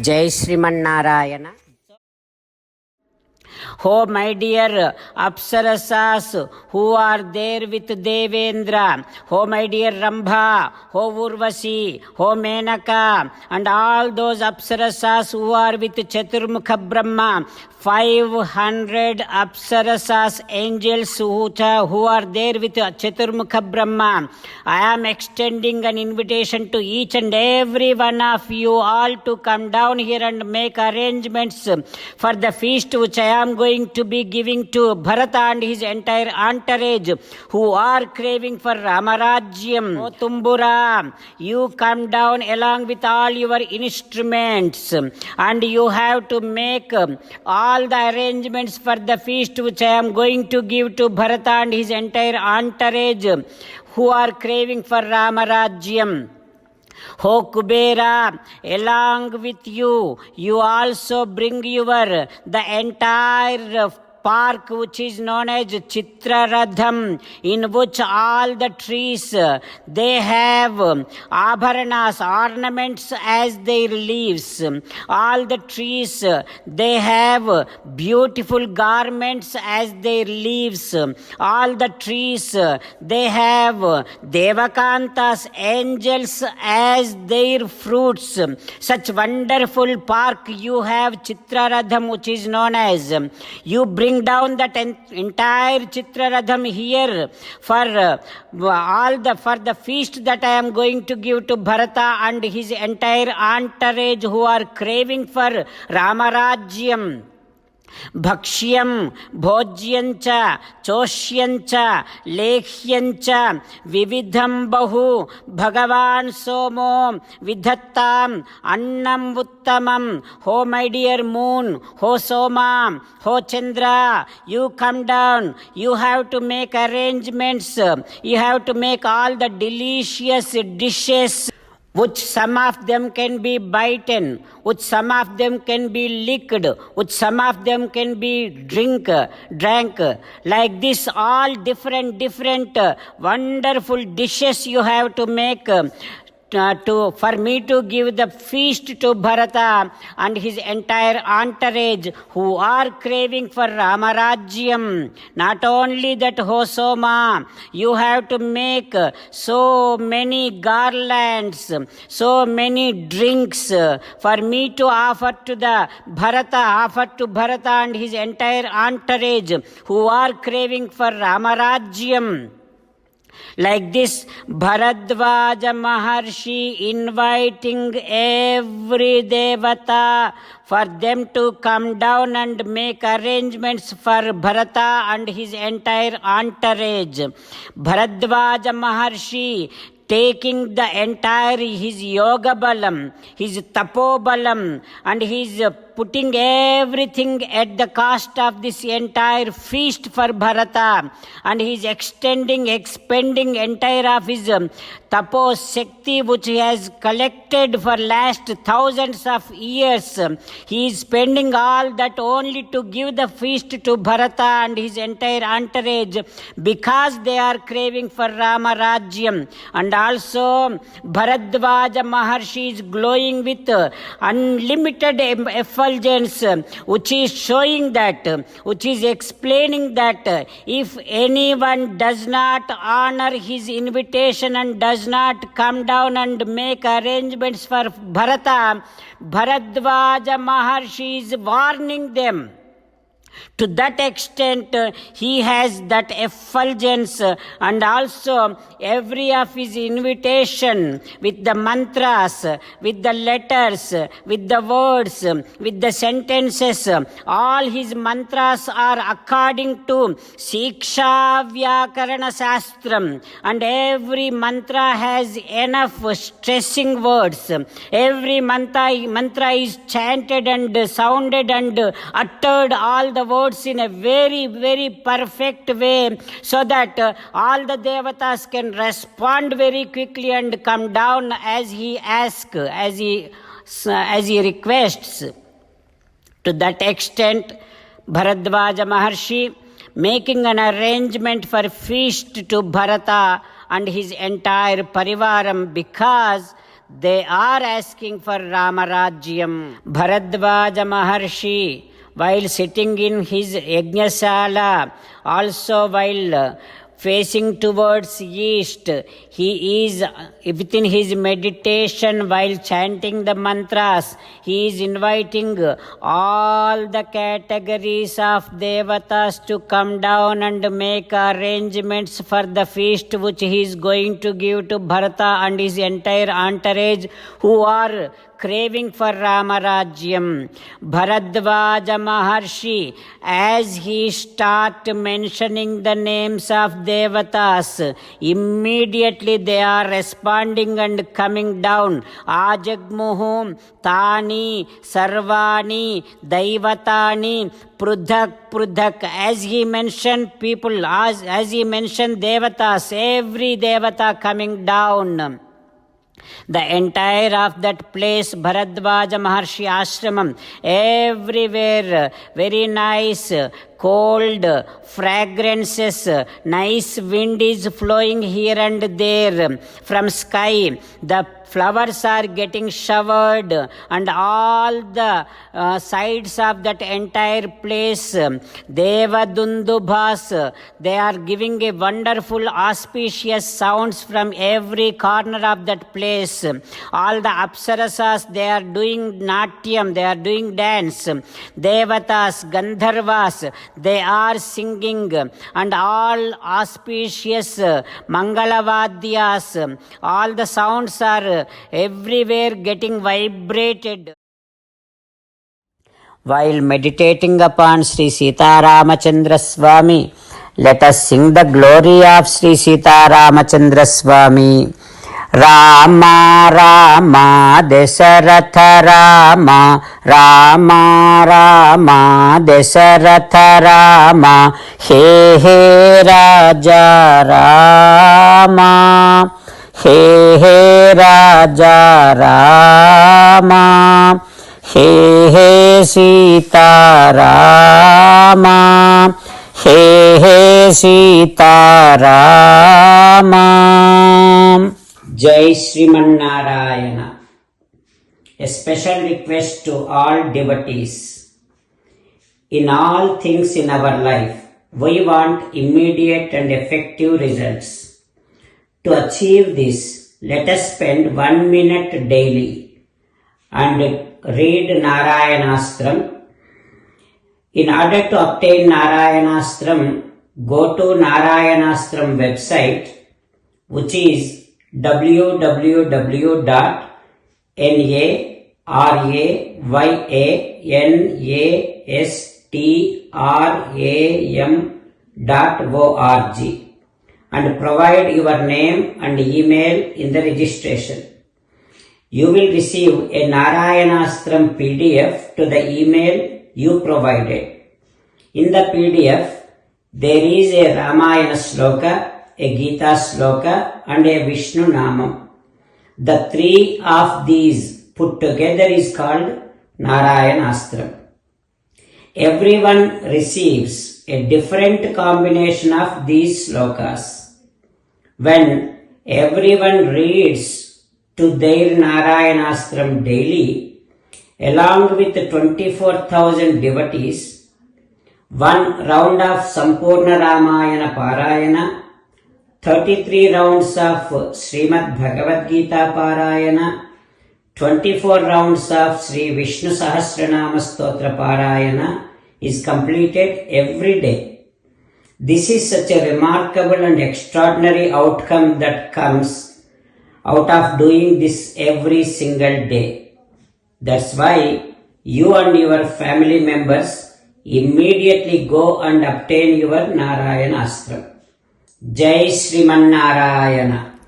Jai Srimannarayana. Oh, my dear Apsarasas who are there with Devendra, oh, my dear Rambha, oh, Urvasi, oh, Menaka, and all those Apsarasas who are with Chaturmukha Brahma, 500 Apsarasas, angels who are there with Chaturmukha Brahma. I am extending an invitation to each and every one of you all to come down here and make arrangements for the feast which I am going to be giving to Bharata and his entire entourage who are craving for Ramarajyam. O Tumbura, you come down along with all your instruments and you have to make all the arrangements for the feast which I am going to give to Bharata and his entire entourage who are craving for Ramarajyam. Oh Kubera, along with you, you also bring the entire park which is known as Chitraradham, in which all the trees, they have abharanas, ornaments as their leaves. All the trees, they have beautiful garments as their leaves. All the trees, they have Devakantas, angels as their fruits. Such wonderful park you have, Chitraradham, which is known as. You bring down that entire Chitraradham here for the feast that I am going to give to Bharata and his entire entourage who are craving for Ramarajyam. Bhakshyam, bhojyancha, choshyancha, lekhyancha, vividham bahu, bhagavan somo, vidhattam, annam uttamam. Oh my dear moon, oh Soma, oh Chandra, you come down. You have to make arrangements. You have to make all the delicious dishes, which some of them can be bitten, which some of them can be licked, which some of them can be drank. Like this, all different wonderful dishes you have to make for me to give the feast to Bharata and his entire entourage who are craving for Ramarajyam. Not only that, ho Soma, you have to make so many garlands, so many drinks for me to offer to Bharata and his entire entourage who are craving for Ramarajyam. Like this, Bharadvaja Maharshi inviting every devata for them to come down and make arrangements for Bharata and his entire entourage. Bharadvaja Maharshi taking the entire his yoga balam, his tapo balam, and he's putting everything at the cost of this entire feast for Bharata, and he's expending entire of his tapo shakti which he has collected for last thousands of years. He is spending all that only to give the feast to Bharata and his entire entourage because they are craving for Ramarajyam. And also Bharadvaja Maharshi is glowing with unlimited effulgence, which is showing that, which is explaining that if anyone does not honor his invitation and does not come down and make arrangements for Bharata, Bharadvaja Maharshi is warning them. To that extent, he has that effulgence, and also every of his invitation with the mantras, with the letters, with the words, with the sentences, all his mantras are according to Siksha Vyakarana Shastram, and every mantra has enough stressing words. Every mantra is chanted and sounded and uttered all the words in a very perfect way, so that all the devatas can respond very quickly and come down as he asks, as he requests. To that extent, Bharadvaja Maharshi making an arrangement for feast to Bharata and his entire parivaram, because they are asking for Ramarajyam. Bharadvaja Maharshi, while sitting in his Yajnasala, also while facing towards east, he is within his meditation while chanting the mantras. He is inviting all the categories of devatas to come down and make arrangements for the feast which he is going to give to Bharata and his entire entourage who are craving for Ramarajyam. Bharadvaja Maharshi, as he start mentioning the names of devatas, immediately they are responding and coming down. Ajagmuhum Tani Sarvani Daivatani Prudhak Prudhak. As he mentioned people, as he mentioned devatas, every devata coming down. The entire of that place, Bharadvaja Maharshi Ashramam, everywhere very nice, cold fragrances, nice wind is flowing here and there from sky. The flowers are getting showered and all the sides of that entire place, Devadundubhas, they are giving a wonderful auspicious sounds from every corner of that place. All the Apsarasas, they are doing Natyam, they are doing dance. Devatas, Gandharvas, they are singing, and all auspicious Mangalavadhyas, all the sounds are everywhere getting vibrated. While meditating upon Sri Sita Ramachandra Swami, let us sing the glory of Sri Sita Ramachandra Swami. Rama Rama Dasaratha Rama Rama Rama Dasaratha Rama He He Raja Rama He He Raja Rama He He Sita Rama He He Sita Rama. Jai Sriman Narayana. A special request to all devotees. In all things in our life, we want immediate and effective results. To achieve this, let us spend 1 minute daily and read Narayanastram. In order to obtain Narayanastram, go to Narayanastram website, which is www.narayanastram.org and provide your name and email in the registration. You will receive a Narayanastram PDF to the email you provided. In the PDF, there is a Ramayana Sloka, a Gita Sloka and a Vishnu Namam. The three of these put together is called Narayanastram. Everyone receives a different combination of these slokas. When everyone reads to their Narayanastram daily, along with 24,000 devotees, one round of Sampurna Ramayana Parayana, 33 rounds of Srimad Bhagavad Gita Parayana, 24 rounds of Sri Vishnu Sahasranama Stotra Parayana is completed every day. This is such a remarkable and extraordinary outcome that comes out of doing this every single day. That's why you and your family members immediately go and obtain your Narayanastram. Jai Sriman Narayana.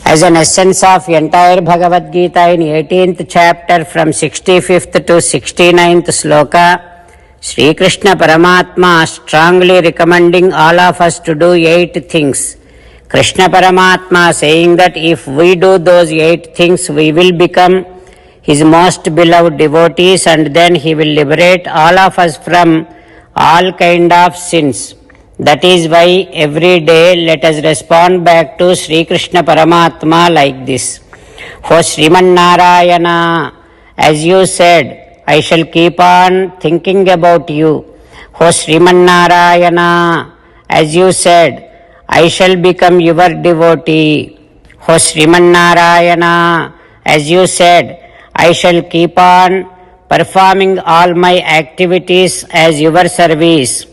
As an essence of entire Bhagavad Gita in 18th chapter from 65th to 69th sloka, Sri Krishna Paramatma strongly recommending all of us to do 8 things. Krishna Paramatma saying that if we do those 8 things, we will become His most beloved devotees and then He will liberate all of us from all kind of sins. That is why every day let us respond back to Sri Krishna Paramatma like this. O Srimannarayana, as you said, I shall keep on thinking about you. O Srimannarayana, as you said, I shall become your devotee. O Srimannarayana, as you said, I shall keep on performing all my activities as your service.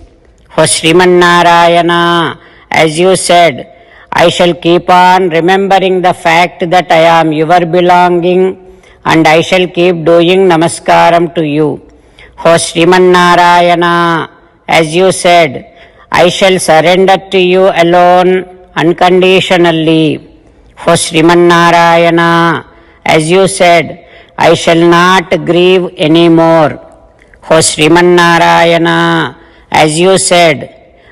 O Srimannarayana, as you said, I shall keep on remembering the fact that I am your belonging and I shall keep doing namaskaram to you. O Srimannarayana, as you said, I shall surrender to you alone unconditionally. O Srimannarayana, as you said, I shall not grieve anymore. O Srimannarayana, as you said,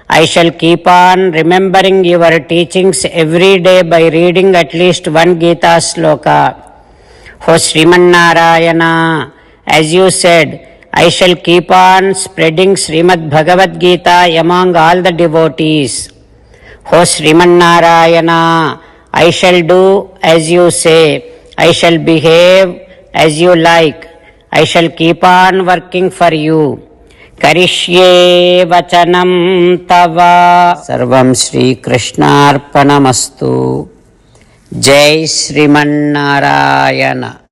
I shall keep on remembering your teachings every day by reading at least one Gita sloka. O Srimannarayana, as you said, I shall keep on spreading Srimad Bhagavad Gita among all the devotees. O Srimannarayana, I shall do as you say. I shall behave as you like. I shall keep on working for you. Karishye vachanam tava. Sarvam Shri Krishnarpanamastu. Jai Srimannarayana.